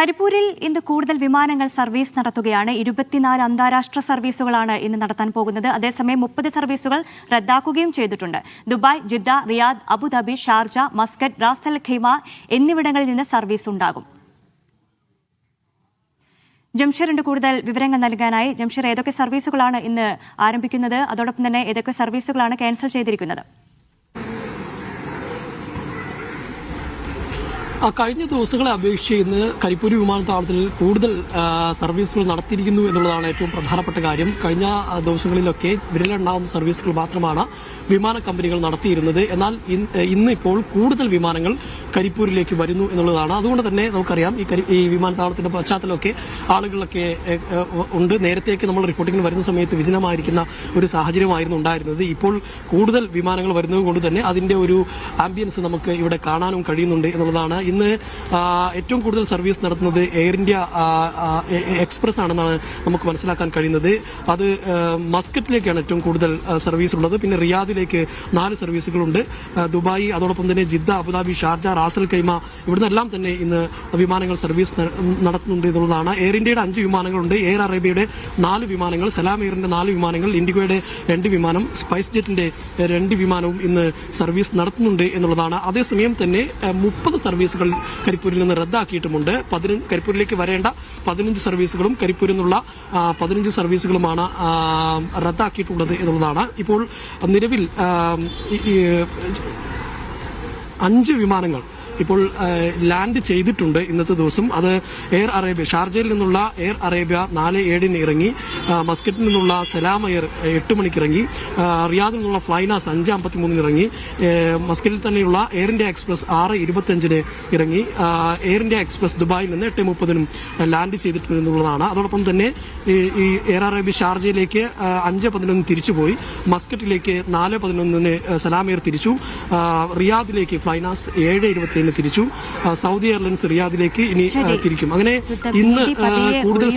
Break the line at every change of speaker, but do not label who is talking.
കരിപ്പൂരിൽ ഇന്ന് കൂടുതൽ വിമാനങ്ങൾ സർവീസ് നടത്തുകയാണ്. 24 അന്താരാഷ്ട്ര സർവീസുകളാണ് ഇന്ന് നടത്താൻ പോകുന്നത്. അതേസമയം 30 സർവീസുകൾ റദ്ദാക്കുകയും ചെയ്തിട്ടുണ്ട്. Dubai, Jeddah, Riyadh, Abu Dhabi, Sharjah, Muscat, Ras Al Khaimah എന്നിവിടങ്ങളിൽ നിന്ന് സർവീസ് ഉണ്ടാകും. ജംഷീറിന്റെ കൂടുതൽ വിവരങ്ങൾ നൽകാനായി ജംഷീർ, ഏതൊക്കെ സർവീസുകളാണ് ഇന്ന് ആരംഭിക്കുന്നത്? അതോടൊപ്പം തന്നെ ഏതൊക്കെ സർവീസുകളാണ് ക്യാൻസൽ ചെയ്തിരിക്കുന്നത്?
കഴിഞ്ഞ ദിവസങ്ങളെ അപേക്ഷിച്ച് ഇന്ന് കരിപ്പൂർ വിമാനത്താവളത്തിൽ കൂടുതൽ സർവീസുകൾ നടത്തിയിരിക്കുന്നു എന്നുള്ളതാണ് ഏറ്റവും പ്രധാനപ്പെട്ട കാര്യം. കഴിഞ്ഞ ദിവസങ്ങളിലൊക്കെ വിരലെണ്ണാവുന്ന സർവീസുകൾ മാത്രമാണ് വിമാന കമ്പനികൾ നടത്തിയിരുന്നത്. എന്നാൽ ഇന്നിപ്പോൾ കൂടുതൽ വിമാനങ്ങൾ കരിപ്പൂരിലേക്ക് വരുന്നു എന്നുള്ളതാണ്. അതുകൊണ്ട് തന്നെ നമുക്കറിയാം ഈ വിമാനത്താവളത്തിന്റെ പശ്ചാത്തലമൊക്കെ ആളുകളൊക്കെ ഉണ്ട്. നേരത്തെയൊക്കെ നമ്മൾ റിപ്പോർട്ടിങ്ങിന് വരുന്ന സമയത്ത് വിജനമായിരിക്കുന്ന ഒരു സാഹചര്യമായിരുന്നു ഉണ്ടായിരുന്നത്. ഇപ്പോൾ കൂടുതൽ വിമാനങ്ങൾ വരുന്നത് കൊണ്ട് തന്നെ അതിന്റെ ഒരു ആംബിയൻസ് നമുക്ക് ഇവിടെ കാണാനും കഴിയുന്നുണ്ട് എന്നുള്ളതാണ്. ഇന്ന് ഏറ്റവും കൂടുതൽ സർവീസ് നടത്തുന്നത് എയർ ഇന്ത്യ എക്സ്പ്രസ് ആണെന്നാണ് നമുക്ക് മനസ്സിലാക്കാൻ കഴിയുന്നത്. അത് മസ്കറ്റിലേക്കാണ് ഏറ്റവും കൂടുതൽ സർവീസ് ഉള്ളത്. പിന്നെ റിയാദിലേക്ക് 4 സർവീസുകളുണ്ട്. ദുബായ്, അതോടൊപ്പം തന്നെ Jeddah, Abu Dhabi, Sharjah, Ras Al Khaimah ഇവിടുന്നെല്ലാം തന്നെ ഇന്ന് വിമാനങ്ങൾ സർവീസ് നടത്തുന്നുണ്ട് എന്നുള്ളതാണ്. എയർ ഇന്ത്യയുടെ 5 വിമാനങ്ങളുണ്ട്. എയർ അറേബ്യയുടെ 4 വിമാനങ്ങൾ, സലാം എയറിന്റെ 4 വിമാനങ്ങൾ, ഇൻഡിഗോയുടെ 2 വിമാനം, സ്പൈസ് ജെറ്റിന്റെ 2 വിമാനവും ഇന്ന് സർവീസ് നടത്തുന്നുണ്ട് എന്നുള്ളതാണ്. അതേസമയം തന്നെ 30 സർവീസുകൾ കരിപ്പൂരിൽ നിന്ന് റദ്ദാക്കിയിട്ടുമുണ്ട്. കരിപ്പൂരിലേക്ക് വരേണ്ട 15 സർവീസുകളും കരിപ്പൂരിൽ നിന്നുള്ള 15 സർവീസുകളുമാണ് റദ്ദാക്കിയിട്ടുള്ളത് എന്നുള്ളതാണ്. ഇപ്പോൾ നിലവിൽ 5 വിമാനങ്ങൾ ഇപ്പോൾ ലാൻഡ് ചെയ്തിട്ടുണ്ട് ഇന്നത്തെ ദിവസം. അത് എയർ അറേബ്യ, ഷാർജയിൽ നിന്നുള്ള എയർ അറേബ്യ 4:07 ഇറങ്ങി, മസ്കറ്റിൽ നിന്നുള്ള സലാം എയർ 8 മണിക്ക് ഇറങ്ങി, റിയാദിൽ നിന്നുള്ള ഫ്ലൈനാസ് 5:53 ഇറങ്ങി, മസ്കറ്റിൽ തന്നെയുള്ള എയർ ഇന്ത്യ എക്സ്പ്രസ് 6:25 ഇറങ്ങി, എയർ ഇന്ത്യ എക്സ്പ്രസ് ദുബായിൽ നിന്ന് 8:30 ലാൻഡ് ചെയ്തിട്ടുണ്ട് എന്നുള്ളതാണ്. അതോടൊപ്പം തന്നെ ഈ എയർ അറേബ്യ ഷാർജയിലേക്ക് 5:11 തിരിച്ചുപോയി, മസ്കറ്റിലേക്ക് 4:11 സലാം എയർ തിരിച്ചു, റിയാദിലേക്ക് ഫ്ലൈനാസ് 7:27 തിരിച്ചു, സൗദി എയർലൈൻസ് റിയാദിലേക്ക് ഇനി തിരിക്കും. അങ്ങനെ ഇന്ന് കൂടുതൽ